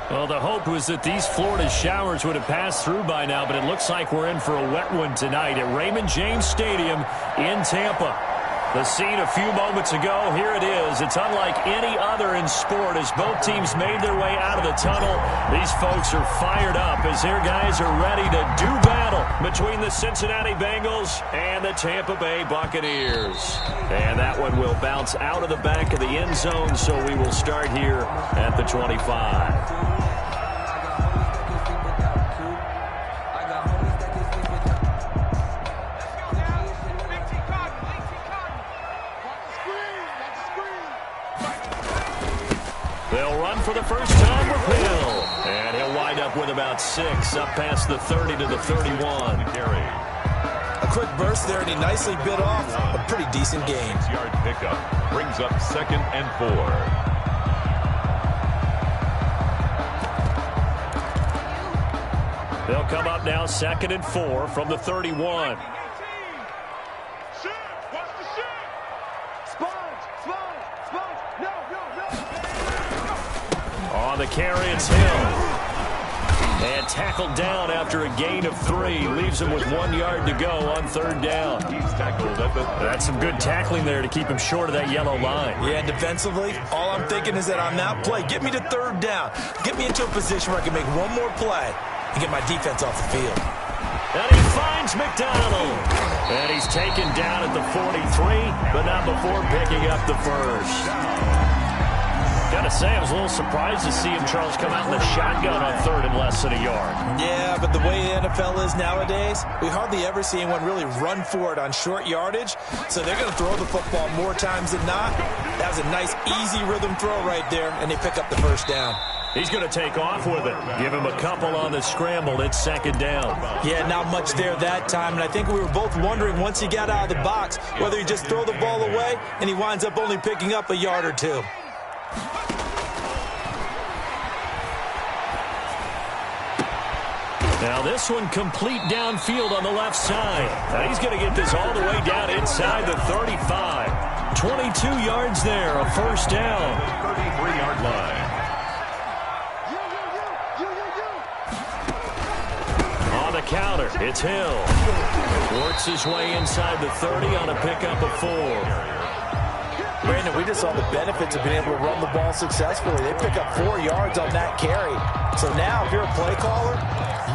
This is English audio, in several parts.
Well, the hope was that these Florida showers would have passed through by now, but it looks like we're in for a wet one tonight at Raymond James Stadium in Tampa. The scene a few moments ago, here it is. It's unlike any other in sport as both teams made their way out of the tunnel. These folks are fired up as their guys are ready to do battle between the Cincinnati Bengals and the Tampa Bay Buccaneers. And that one will bounce out of the back of the end zone, so we will start here at the 25. They'll run for the first time with Hill. And he'll wind up with about 6, up past the 30 to the 31. A quick burst there, and he nicely bit off a pretty decent gain. 6-yard pickup brings up 2nd and 4. They'll come up now 2nd and 4 from the 31. On the carry, it's Hill. And tackled down after a gain of 3. Leaves him with 1 yard to go on 3rd down. He's tackled at the... That's some good tackling there to keep him short of that yellow line. Yeah, defensively, all I'm thinking is that on that play, get me to 3rd down. Get me into a position where I can make one more play and get my defense off the field. And he finds McDonald. And he's taken down at the 43, but not before picking up the first. Gotta say, I was a little surprised to see him, Charles, come out in the shotgun on 3rd and less than a yard. Yeah, but the way the NFL is nowadays, we hardly ever see anyone really run for it on short yardage. So they're going to throw the football more times than not. That was a nice, easy rhythm throw right there, and they pick up the first down. He's going to take off with it. Give him a couple on the scramble. It's 2nd down. Yeah, not much there that time. And I think we were both wondering once he got out of the box whether he just throw the ball away, and he winds up only picking up a yard or 2. Now this one complete downfield on the left side. Now he's going to get this all the way down inside the 35. 22 yards there, a first down. 33-yard line. On the counter, it's Hill. Works his way inside the 30 on a pickup of 4. Brandon, we just saw the benefits of being able to run the ball successfully. They pick up 4 yards on that carry. So now, if you're a play caller,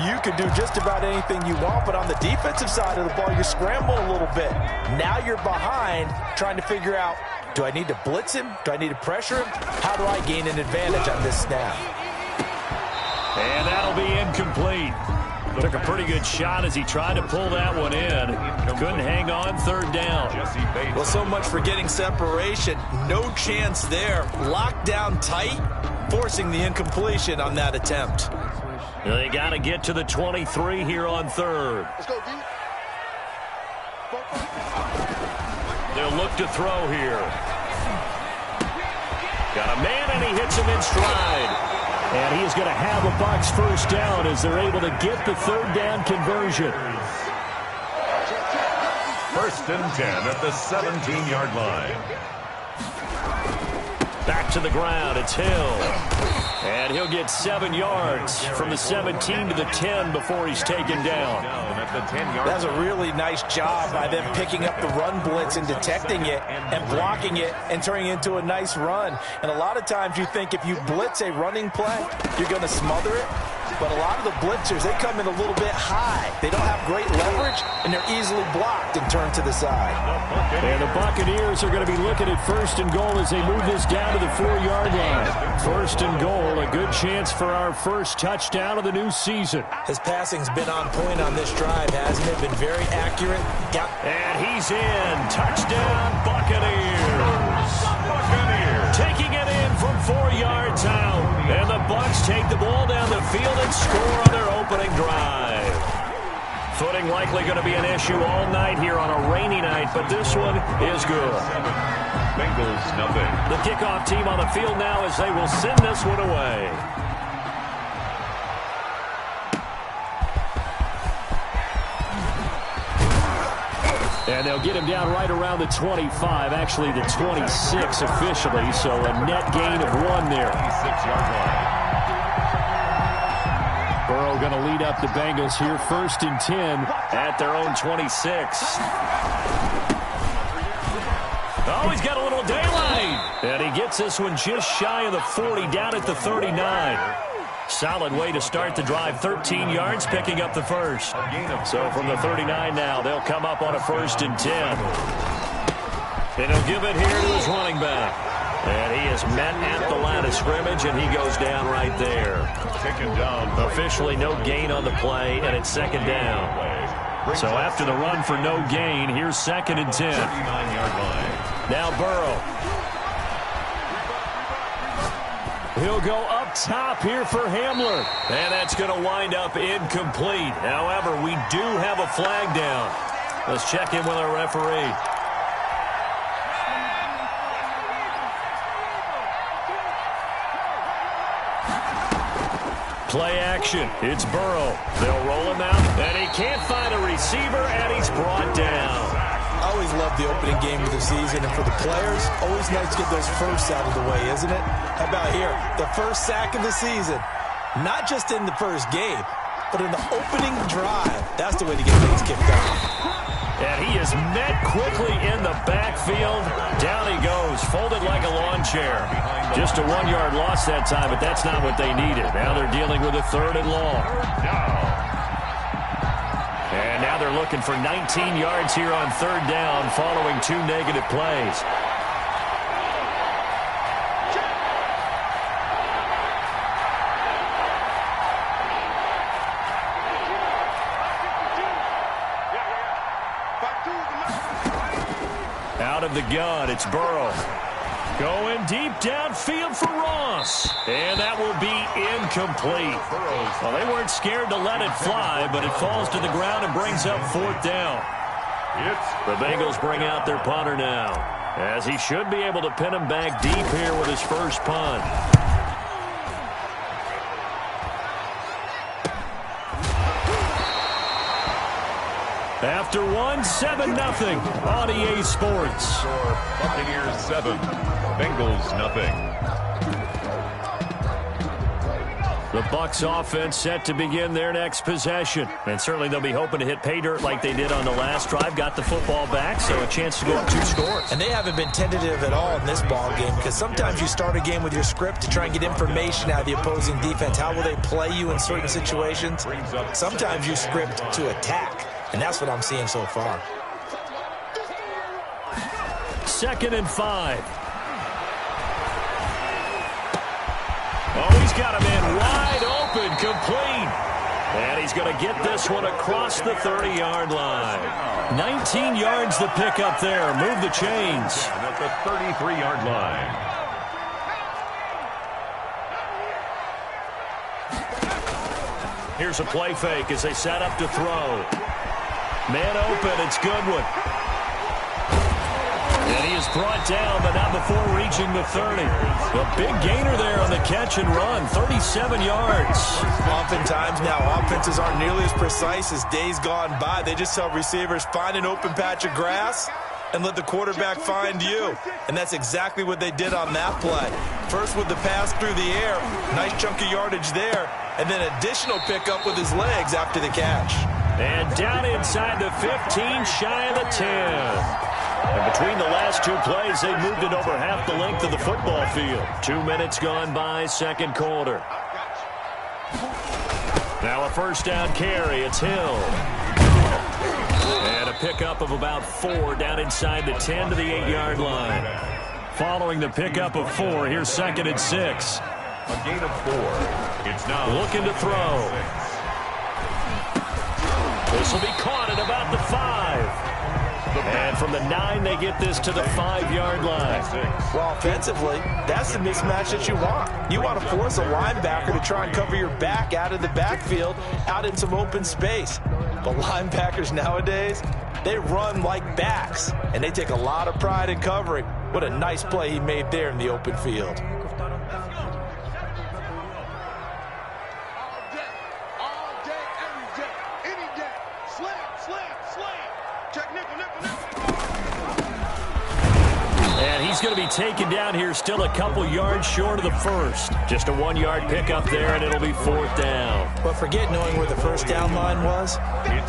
you can do just about anything you want. But on the defensive side of the ball, you're scrambling a little bit. Now you're behind, trying to figure out, do I need to blitz him? Do I need to pressure him? How do I gain an advantage on this snap? And that'll be incomplete. Took a pretty good shot as he tried to pull that one in. Couldn't hang on, 3rd down. Well, so much for getting separation. No chance there. Locked down tight, forcing the incompletion on that attempt. They got to get to the 23 here on 3rd. Let's go, D. They'll look to throw here. Got a man, and he hits him in stride. And he is going to have a Bucs first down as they're able to get the 3rd down conversion. 1st and 10 at the 17-yard line. Back to the ground, it's Hill. And he'll get 7 yards from the 17 to the 10 before he's taken down. At the 10-yard That's a really nice job by them picking up the run blitz and detecting it and blocking it and turning it into a nice run. And a lot of times you think if you blitz a running play, you're going to smother it. But a lot of the blitzers, they come in a little bit high. They don't have great leverage, and they're easily blocked and turned to the side. And the Buccaneers are going to be looking at 1st and goal as they move this down to the 4-yard line. 1st and goal, a good chance for our first touchdown of the new season. His passing's been on point on this drive, hasn't it? Been very accurate. And he's in. Touchdown, Buccaneers. Taking it in from 4 yards out. And the Bucs take the ball down the field and score on their opening drive. Footing likely going to be an issue all night here on a rainy night, but this one is good. Bengals nothing. The kickoff team on the field now as they will send this one away. And they'll get him down right around the 25, actually the 26 officially, so a net gain of 1 there. 26-yard line. going to lead up the Bengals here 1st and 10 at their own 26. Oh, he's got a little daylight. And he gets this one just shy of the 40, down at the 39. Solid way to start the drive. 13 yards, picking up the first. So from the 39 now, they'll come up on a 1st and 10. And he'll give it here to his running back. And he is met at the line of scrimmage, and he goes down right there. Taken down. Officially no gain on the play, and it's 2nd down. So after the run for no gain, here's 2nd and 10. 39-yard line. Now Burrow. He'll go up top here for Hamler. And that's going to wind up incomplete. However, we do have a flag down. Let's check in with our referee. Play action. It's Burrow. They'll roll him out, and he can't find a receiver, and he's brought down. I always love the opening game of the season, and for the players, always nice to get those firsts out of the way, isn't it? How about here? The first sack of the season. Not just in the first game, but in the opening drive. That's the way to get things kicked off. And he is met quickly in the backfield. Down he goes, folded like a lawn chair. Just a 1-yard loss that time, but that's not what they needed. Now they're dealing with a 3rd and long. And now they're looking for 19 yards here on 3rd down following 2 negative plays. Out of the gun, it's Burrow. Going deep downfield for Ross. And that will be incomplete. Well, they weren't scared to let it fly, but it falls to the ground and brings up 4th down. The Bengals bring out their punter now, as he should be able to pin him back deep here with his first punt. After 7-0 on EA Sports. Buccaneers 7, Bengals nothing. The Bucs offense set to begin their next possession. And certainly they'll be hoping to hit pay dirt like they did on the last drive. Got the football back, so a chance to go up 2 scores. And they haven't been tentative at all in this ball game, because sometimes you start a game with your script to try and get information out of the opposing defense. How will they play you in certain situations? Sometimes you script to attack. And that's what I'm seeing so far. 2nd and 5. Oh, he's got a man wide open, complete. And he's going to get this one across the 30-yard line. 19 yards to pick up there. Move the chains. At the 33-yard line. Here's a play fake as they set up to throw. Man open, it's Goodwin. And he is brought down, but not before reaching the 30. A big gainer there on the catch and run, 37 yards. Oftentimes now, offenses aren't nearly as precise as days gone by. They just tell receivers, find an open patch of grass and let the quarterback find you. And that's exactly what they did on that play. First with the pass through the air, nice chunk of yardage there, and then additional pickup with his legs after the catch. And down inside the 15, shy of the 10. And between the last 2 plays, they moved it over half the length of the football field. 2 minutes gone by, 2nd quarter. Now a 1st down carry, it's Hill. And a pickup of about 4 down inside the 10 to the 8-yard line. Following the pickup of 4, here's 2nd and 6. A gain of 4. It's now looking to throw. This will be caught at about the 5. And from the 9, they get this to the 5-yard line. Well, offensively, that's the mismatch that you want. You want to force a linebacker to try and cover your back out of the backfield, out in some open space. But linebackers nowadays, they run like backs, and they take a lot of pride in covering. What a nice play he made there in the open field. he's going to be taken down here, still a couple yards short of the first. Just a 1-yard pickup there, and it'll be 4th down. But forget knowing where the first down line was.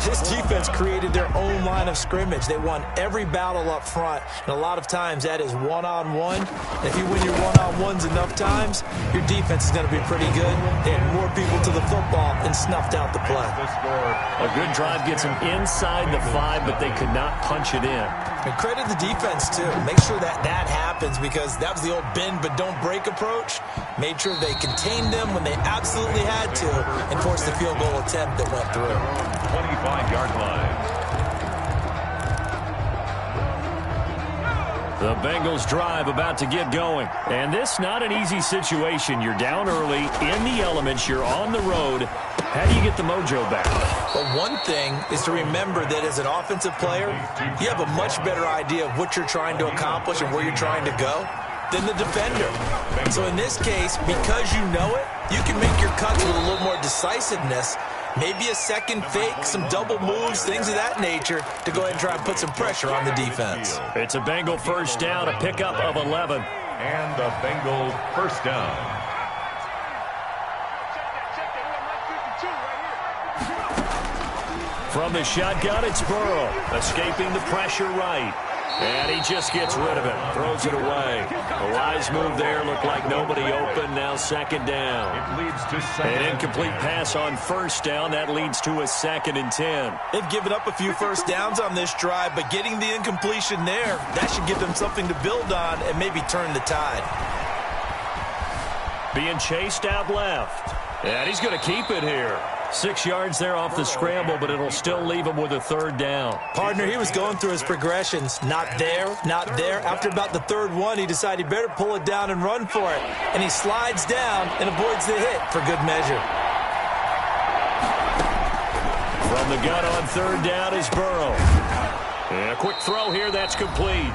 This defense created their own line of scrimmage. They won every battle up front, and a lot of times that is one-on-one. And if you win your one-on-ones enough times, your defense is going to be pretty good. They had more people to the football and snuffed out the play. A good drive gets them inside the 5, but they could not punch it in. And credit the defense, too. Make sure that happens, because that was the old bend but don't break approach. Made sure they contained them when they absolutely had to and forced the field goal attempt that went through. 25-yard line. The Bengals drive about to get going. And this not an easy situation. You're down early, in the elements, you're on the road. How do you get the mojo back? But one thing is to remember that as an offensive player, you have a much better idea of what you're trying to accomplish and where you're trying to go than the defender. So in this case, because you know it, you can make your cuts with a little more decisiveness. Maybe a second fake, some double moves, things of that nature to go ahead and try and put some pressure on the defense. It's a Bengal first down, a pickup of 11. And the Bengals first down. From the shotgun, it's Burrow, escaping the pressure right. And he just gets rid of it, throws it away. A wise move there, looked like nobody open, now 2nd down. It leads to 2nd. An incomplete pass on 1st down, that leads to a 2nd and 10. They've given up a few first downs on this drive, but getting the incompletion there, that should give them something to build on and maybe turn the tide. Being chased out left. And he's going to keep it here. 6 yards there off the scramble, but it'll still leave him with a 3rd down. Partner, he was going through his progressions. Not there, not there. After about the 3rd one, he decided he better pull it down and run for it. And he slides down and avoids the hit for good measure. From the gun on 3rd down is Burrow. And a quick throw here, that's complete.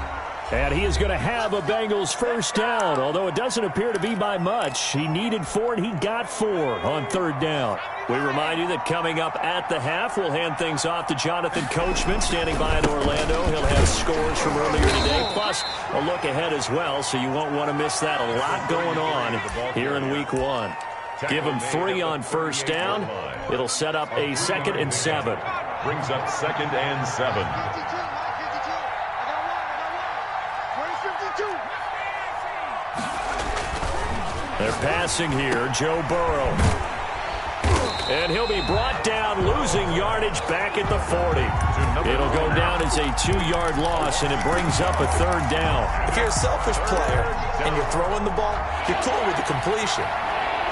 And he is going to have a Bengals first down, although it doesn't appear to be by much. He needed 4, and he got 4 on 3rd down. We remind you that coming up at the half, we'll hand things off to Jonathan Coachman, standing by in Orlando. He'll have scores from earlier today, plus a look ahead as well, so you won't want to miss that. A lot going on here in Week 1. Give him 3 on 1st down. It'll set up a 2nd and 7. Brings up 2nd and 7. They're passing here, Joe Burrow. And he'll be brought down, losing yardage back at the 40. It'll go down as a 2-yard loss, and it brings up a 3rd down. If you're a selfish player and you're throwing the ball, you're cool with the completion.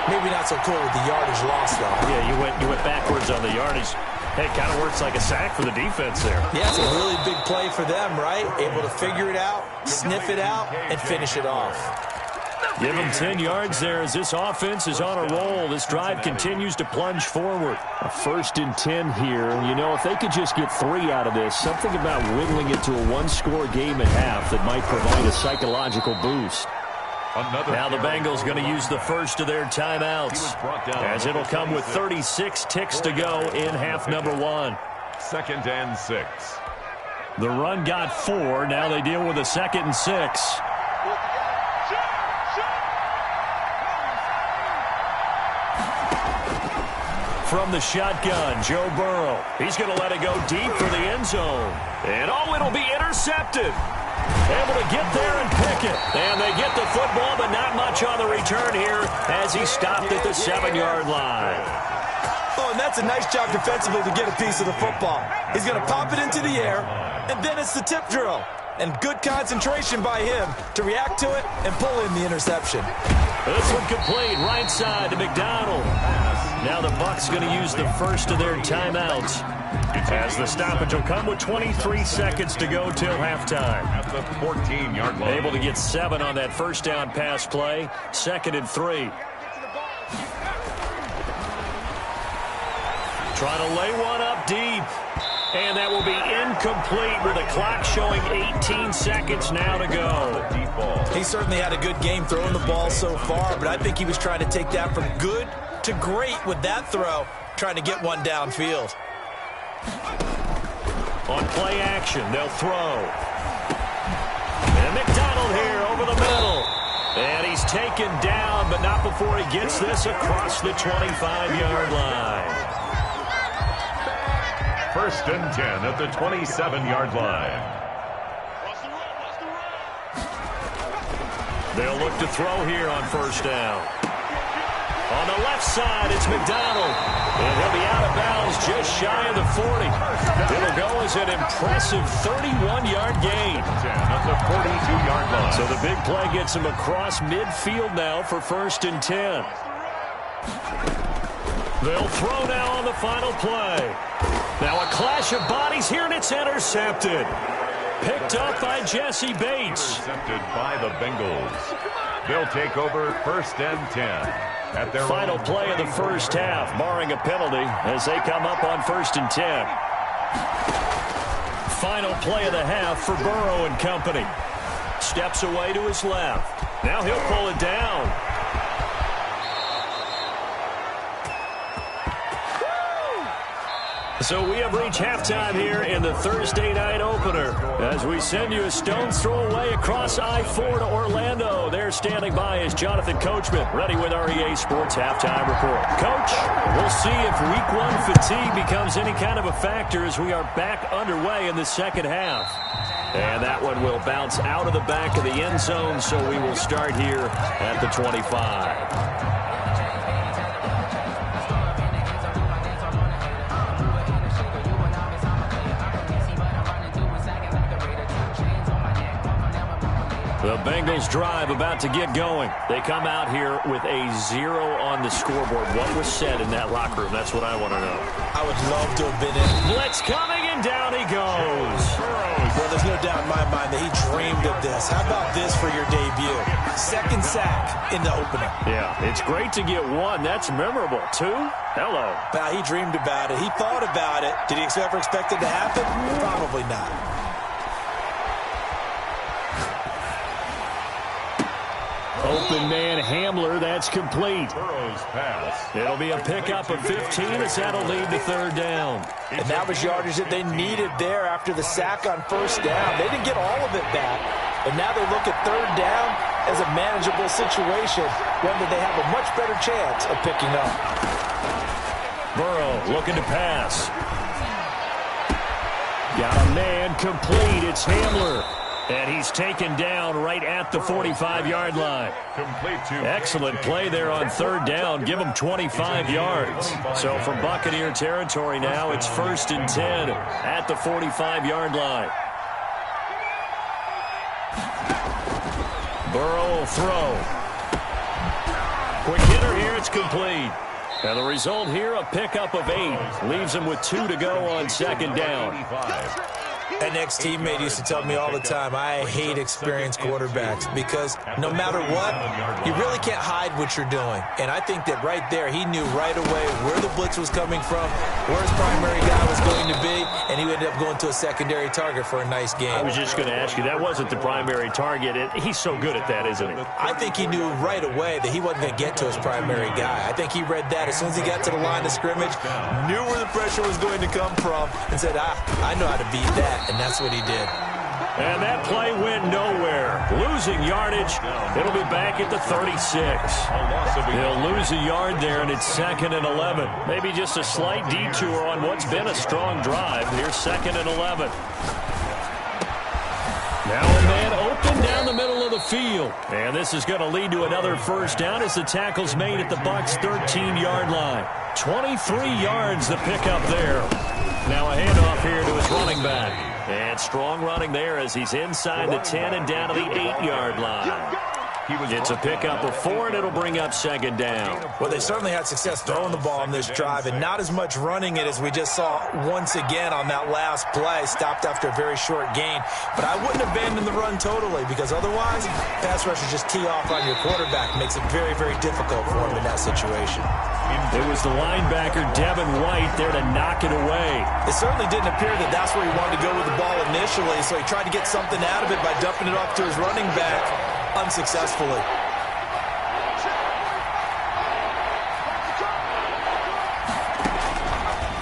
Maybe not so cool with the yardage loss, though. Yeah, you went backwards on the yardage. Hey, it kind of works like a sack for the defense there. Yeah, it's a really big play for them, right? Able to figure it out, sniff it out, and finish it off. Give him 10 yards there as this offense is on a roll. This drive continues to plunge forward. A 1st and 10 here. You know, if they could just get 3 out of this, something about whittling it to a 1-score game at half that might provide a psychological boost. Now the Bengals going to use the first of their timeouts, as it'll come with 36 ticks to go in half number 1. 2nd and 6. The run got 4. Now they deal with a 2nd and 6. From the shotgun, Joe Burrow. He's going to let it go deep for the end zone. And, oh, it'll be intercepted. Able to get there and pick it. And they get the football, but not much on the return here as he stopped at the 7-yard line. Oh, and that's a nice job defensively to get a piece of the football. He's going to pop it into the air, and then it's the tip drill. And good concentration by him to react to it and pull in the interception. This one complete, right side to McDonald. Now the Bucs going to use the first of their timeouts, as the stoppage will come with 23 seconds to go till halftime. At the 14-yard line. Able to get 7 on that first down pass play. 2nd and 3. Trying to lay one up deep. And that will be incomplete with the clock showing 18 seconds now to go. He certainly had a good game throwing the ball so far, but I think he was trying to take that from good to great with that throw, trying to get one downfield. On play action, they'll throw. And McDonald here over over the middle. And he's taken down, but not before he gets this across the 25-yard line. 1st and 10 at the 27-yard line. They'll look to throw here on 1st down. On the left side, it's McDonald. And he'll be out of bounds just shy of the 40. It'll go as an impressive 31-yard gain. At the 42-yard line. So the big play gets him across midfield now for 1st and 10. They'll throw now on the final play. Now a clash of bodies here, and it's intercepted. Picked up by Jesse Bates. Intercepted by the Bengals. They'll take over 1st and 10. At their Final play of the first half, barring a penalty, as they come up on 1st and 10. Final play of the half for Burrow and company. Steps away to his left. Now he'll pull it down. So we have reached halftime here in the Thursday night opener as we send you a stone's throw away across I-4 to Orlando. There standing by is Jonathan Coachman, ready with our EA Sports Halftime Report. Coach, we'll see if Week 1 fatigue becomes any kind of a factor as we are back underway in the second half. And that one will bounce out of the back of the end zone, so we will start here at the 25. The Bengals drive about to get going. They come out here with a 0 on the scoreboard. What was said in that locker room? That's what I want to know. I would love to have been in. Blitz coming, and down he goes. Well, there's no doubt in my mind that he dreamed of this. How about this for your debut? 2nd sack in the opener. Yeah, it's great to get 1. That's memorable. 2? Hello. Now, he dreamed about it. He thought about it. Did he ever expect it to happen? Probably not. Open man Hamler, that's complete. Burrow's pass. It'll be a pickup of 15 as that'll lead to 3rd down. And that was yardage that they needed there after the sack on 1st down. They didn't get all of it back, but now they look at 3rd down as a manageable situation, one that they have a much better chance of picking up. Burrow looking to pass. Got a man complete. It's Hamler. And he's taken down right at the 45-yard line. Complete to Excellent play there on 3rd down. Give him 25 yards. So from Buccaneer territory now, it's 1st and 10 at the 45-yard line. Burrow will throw. Quick hitter here. It's complete. And the result here, a pickup of 8. Leaves him with 2 to go on 2nd down. An ex-teammate used to tell me all the time, I hate experienced quarterbacks because no matter what, you really can't hide what you're doing. And I think that right there, he knew right away where the blitz was coming from, where his primary guy was going to be, and he ended up going to a secondary target for a nice game. I was just going to ask you, that wasn't the primary target. He's so good at that, isn't he? I think he knew right away that he wasn't going to get to his primary guy. I think he read that as soon as he got to the line of scrimmage, knew where the pressure was going to come from, and said, I know how to beat that. And that's what he did. And that play went nowhere. Losing yardage. It'll be back at the 36. They'll lose a yard there, and it's 2nd and 11. Maybe just a slight detour on what's been a strong drive. Here's 2nd and 11. Now a man open down the middle of the field. And this is going to lead to another 1st down as the tackle's made at the Bucs' 13-yard line. 23 yards the pickup there. Now a handoff here to his running back. And strong running there as he's inside the 10 and down to the 8-yard line. It's a pickup of 4, and it'll bring up 2nd down. Well, they certainly had success throwing the ball on this drive, and not as much running it as we just saw once again on that last play. Stopped after a very short gain. But I wouldn't abandon the run totally, because otherwise, pass rushers just tee off on your quarterback. Makes it very, very difficult for him in that situation. It was the linebacker, Devin White, there to knock it away. It certainly didn't appear that that's where he wanted to go with the ball initially, so he tried to get something out of it by dumping it off to his running back unsuccessfully.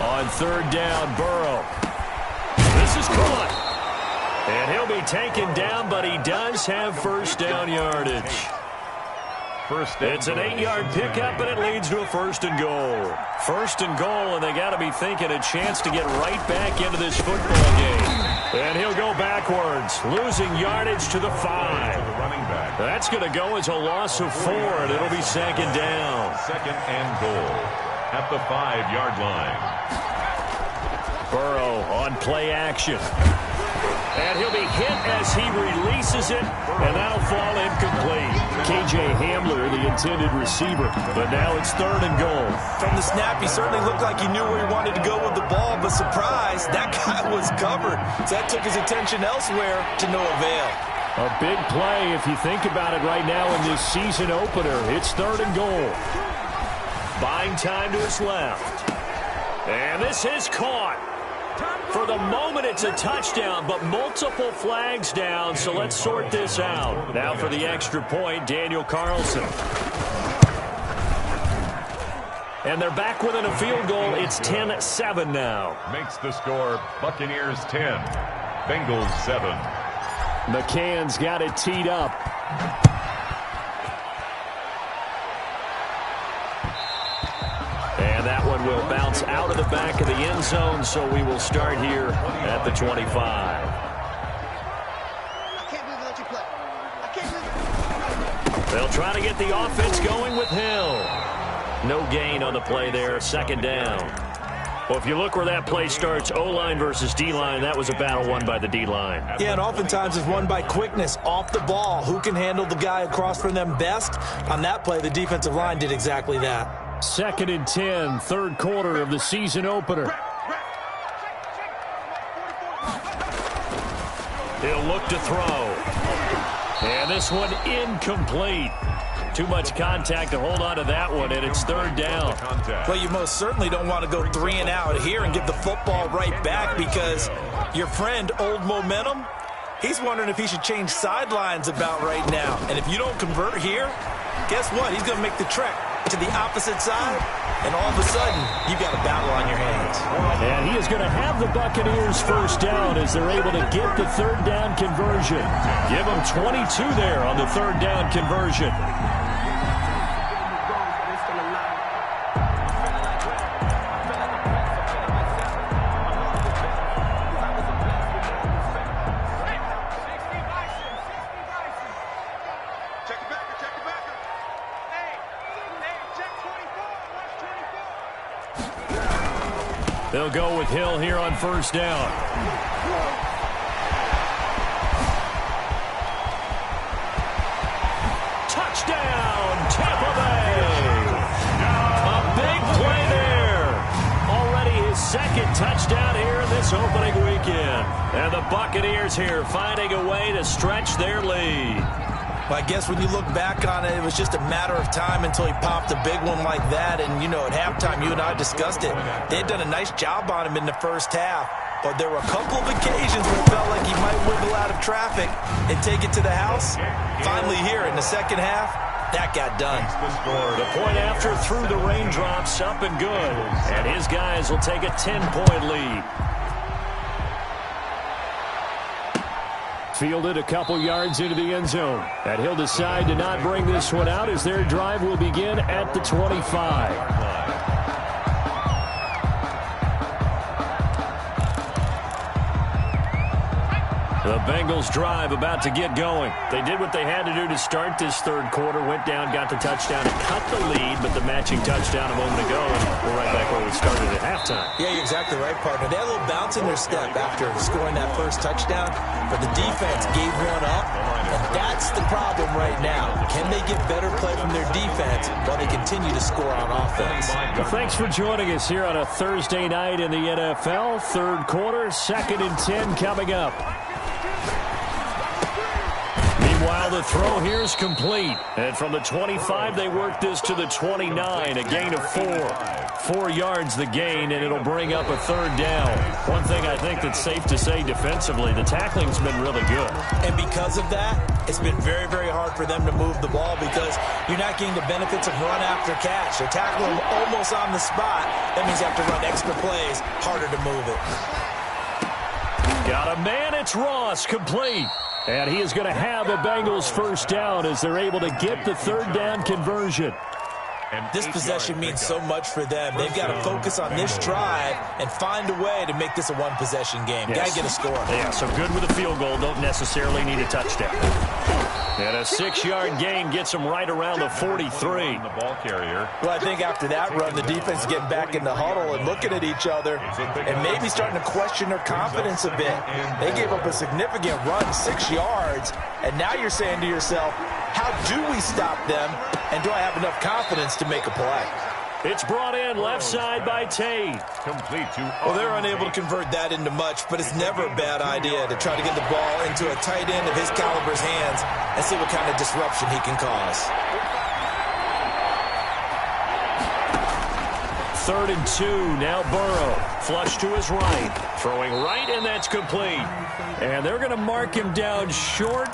On 3rd down, Burrow. This is caught. And he'll be taken down, but he does have first down yardage. It's an 8-yard pickup, and it leads to a first and goal. First and goal, and they got to be thinking a chance to get right back into this football game. And he'll go backwards, losing yardage to the 5. That's going to go as a loss of 4, and it'll be second down. Second and goal at the 5-yard line. Burrow on play action. And he'll be hit as he releases it, and that'll fall incomplete. K.J. Hamler, the intended receiver, but now it's third and goal. From the snap, he certainly looked like he knew where he wanted to go with the ball, but surprise, that guy was covered. So that took his attention elsewhere to no avail. A big play if you think about it right now in this season opener. It's third and goal. Buying time to his left. And this is caught. For the moment, it's a touchdown, but multiple flags down, so let's sort this out. Now for the extra point, Daniel Carlson. And they're back within a field goal. It's 10-7 now. Makes the score Buccaneers 10, Bengals 7. McCann's got it teed up. And that one will bounce out of the back of the end zone, so we will start here at the 25. They'll try to get the offense going with Hill. No gain on the play there, second down. Well, if you look where that play starts, O-line versus D-line, that was a battle won by the D-line. Yeah, and oftentimes it's won by quickness off the ball. Who can handle the guy across from them best? On that play, the defensive line did exactly that. Second and 10, third quarter of the season opener. He'll look to throw. And this one incomplete. Too much contact to hold on to that one, and it's third down. Well, you most certainly don't want to go 3 and out here and give the football right back, because your friend, Old Momentum, he's wondering if he should change sidelines about right now. And if you don't convert here, guess what? He's going to make the trek to the opposite side, and all of a sudden, you've got a battle on your hands. And he is going to have the Buccaneers first down as they're able to get the third down conversion. Give them 22 there on the third down conversion. They'll go with Hill here on first down. Touchdown, Tampa Bay! A big play there. Already his second touchdown here in this opening weekend. And the Buccaneers here finding a way to stretch their lead. I guess when you look back on it, it was just a matter of time until he popped a big one like that. And, you know, at halftime, you and I discussed it. They had done a nice job on him in the first half. But there were a couple of occasions where it felt like he might wiggle out of traffic and take it to the house. Finally here in the second half, that got done. The point after threw the raindrops up and good. And his guys will take a 10-point lead. Fielded a couple yards into the end zone. And he'll decide to not bring this one out as their drive will begin at the 25. The Bengals drive about to get going. They did what they had to do to start this third quarter. Went down, got the touchdown, and cut the lead, but the matching touchdown a moment ago, and we're right back where we started at halftime. Yeah, you're exactly right, partner. They had a little bounce in their step after scoring that first touchdown, but the defense gave one up, and that's the problem right now. Can they get better play from their defense while they continue to score on offense? Well, thanks for joining us here on a Thursday night in the NFL. Third quarter, 2nd and 10 coming up. Meanwhile, the throw here is complete. And from the 25, they work this to the 29, a gain of 4. 4 yards the gain, and it'll bring up a third down. One thing I think that's safe to say defensively, the tackling's been really good. And because of that, it's been very, very hard for them to move the ball because you're not getting the benefits of run after catch. They're tackling them almost on the spot. That means you have to run extra plays, harder to move it. Got a man, it's Ross, complete. And he is going to have a Bengals first down as they're able to get the third down conversion. This possession means so much for them. They've got to focus on this drive and find a way to make this a one-possession game. Yes. Got to get a score. Yeah, so good with a field goal. Don't necessarily need a touchdown. And a 6-yard gain gets them right around the 43. The ball carrier. Well, I think after that run, the defense is getting back in the huddle and looking at each other and maybe starting to question their confidence a bit. They gave up a significant run, 6 yards, and now you're saying to yourself, how do we stop them, and do I have enough confidence to make a play? It's brought in left side by Tate. Complete to Well, they're unable to convert that into much, but it's never a bad idea to try to get the ball into a tight end of his caliber's hands and see what kind of disruption he can cause. 3rd and 2. Now Burrow. Flush to his right. Throwing right, and that's complete. And they're going to mark him down short,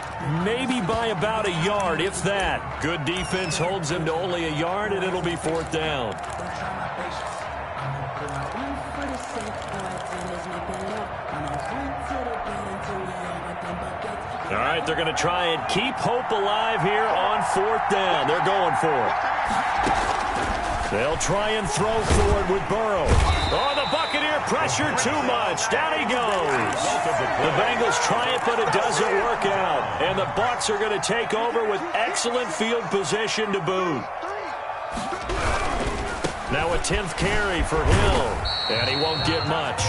maybe by about a yard, if that. Good defense holds him to only a yard, and it'll be 4th down. All right, they're going to try and keep hope alive here on 4th down. They're going for it. They'll try and throw for it with Burrow. Oh, the Buccaneer pressure too much. Down he goes. The Bengals try it, but it doesn't work out. And the Bucs are going to take over with excellent field position to boot. Now a 10th carry for Hill. And he won't get much.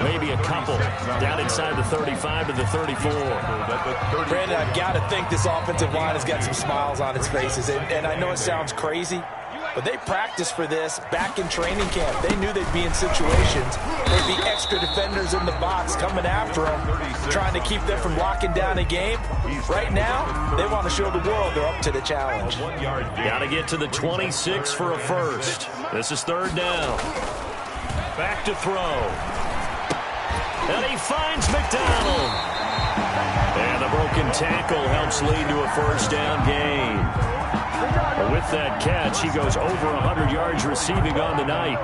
Maybe a couple. Down inside the 35 to the 34. Brandon, I've got to think this offensive line has got some smiles on its faces. And I know it sounds crazy, but they practiced for this back in training camp. They knew they'd be in situations. There'd be extra defenders in the box coming after them, trying to keep them from locking down a game. Right now, they want to show the world they're up to the challenge. Got to get to the 26 for a first. This is 3rd down. Back to throw. And he finds McDonald. And the broken tackle helps lead to a first down gain. With that catch, he goes over 100 yards receiving on the night.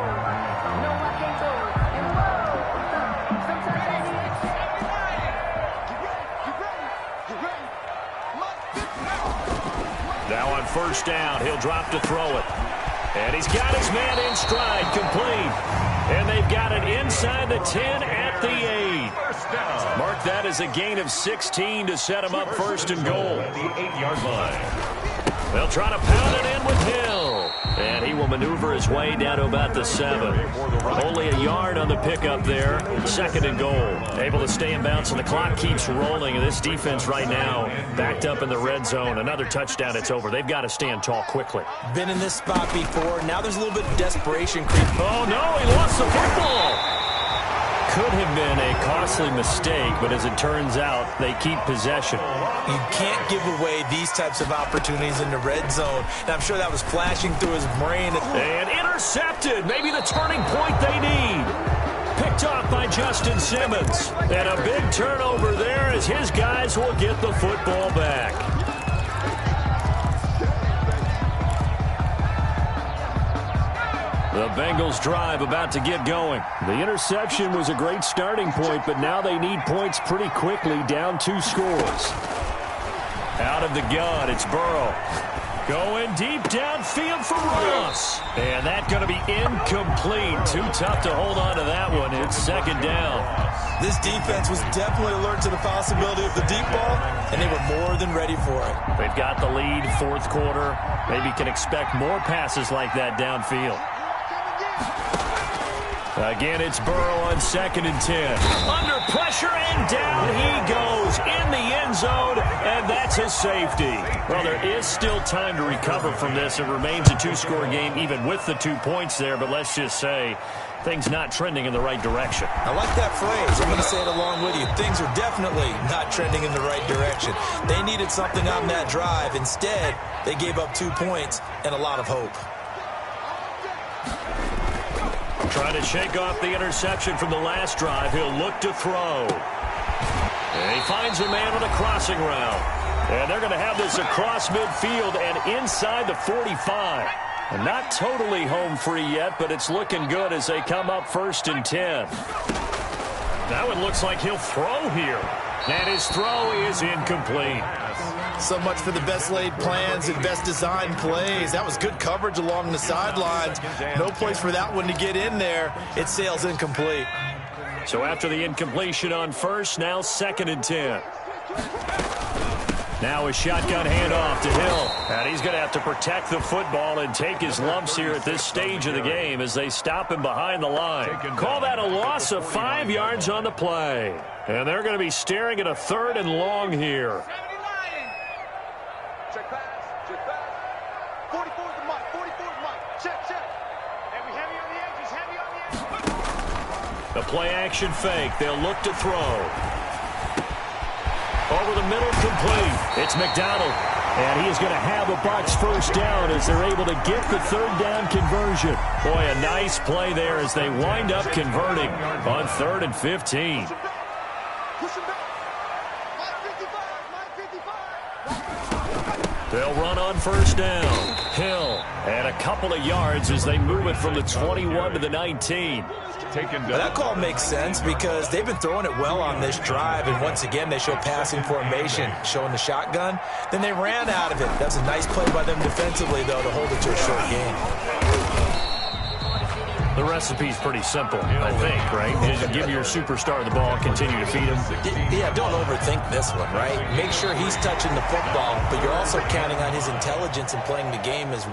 Now on 1st down, he'll drop to throw it. And he's got his man in stride, complete. And they've got it inside the 10 at the 8. Mark that as a gain of 16 to set him up 1st and goal. the 8-yard line. They'll try to pound it in with Hill. And he will maneuver his way down to about the 7. Only a yard on the pickup there. 2nd and goal. Able to stay in bounds, and the clock keeps rolling. And this defense right now backed up in the red zone. Another touchdown, it's over. They've got to stand tall quickly. Been in this spot before. Now there's a little bit of desperation creep. Oh, no, he lost the football. Could have been a costly mistake, but as it turns out, they keep possession. You can't give away these types of opportunities in the red zone. And I'm sure that was flashing through his brain. And intercepted. Maybe the turning point they need. Picked off by Justin Simmons. And a big turnover there as his guys will get the football back. The Bengals drive about to get going. The interception was a great starting point, but now they need points pretty quickly, down 2 scores. Out of the gun, it's Burrow. Going deep downfield for Ross. And that's going to be incomplete. Too tough to hold on to that one. It's 2nd down. This defense was definitely alert to the possibility of the deep ball, and they were more than ready for it. They've got the lead, 4th quarter. Maybe can expect more passes like that downfield. Again, it's Burrow on 2nd and 10. Under pressure, and down he goes in the end zone, and that's a safety. Well, there is still time to recover from this. It remains a 2-score game, even with the 2 points there, but let's just say things not trending in the right direction. I like that phrase. I'm going to say it along with you. Things are definitely not trending in the right direction. They needed something on that drive. Instead, they gave up 2 points and a lot of hope. Trying to shake off the interception from the last drive. He'll look to throw. And he finds a man on a crossing route. And they're going to have this across midfield and inside the 45. And not totally home free yet, but it's looking good as they come up 1st and 10. That one looks like he'll throw here. And his throw is incomplete. So much for the best laid plans and best designed plays. That was good coverage along the sidelines. No place for that one to get in there. It sails incomplete. So after the incompletion on first, now 2nd and 10. Now a shotgun handoff to Hill. And he's going to have to protect the football and take his lumps here at this stage of the game as they stop him behind the line. Call that a loss of 5 yards on the play. And they're going to be staring at a 3rd and long here. Check pass, check pass. 44 is the mark, 44 is the mark. Check, check. And we heavy on the edges, heavy on the edges. The play action fake. They'll look to throw. Over the middle, complete. It's McDonald. And he is going to have the Bucs first down as they're able to get the 3rd down conversion. Boy, a nice play there as they wind up converting on 3rd and 15. They'll run on first down. Hill, and a couple of yards as they move it from the 21 to the 19. That call makes sense because they've been throwing it well on this drive, and once again they show passing formation, showing the shotgun. Then they ran out of it. That's a nice play by them defensively, though, to hold it to a short game. The recipe's pretty simple, I think, right? Just give your superstar the ball, continue to feed him. Yeah, don't overthink this one, right? Make sure he's touching the football, but you're also counting on his intelligence in playing the game as well.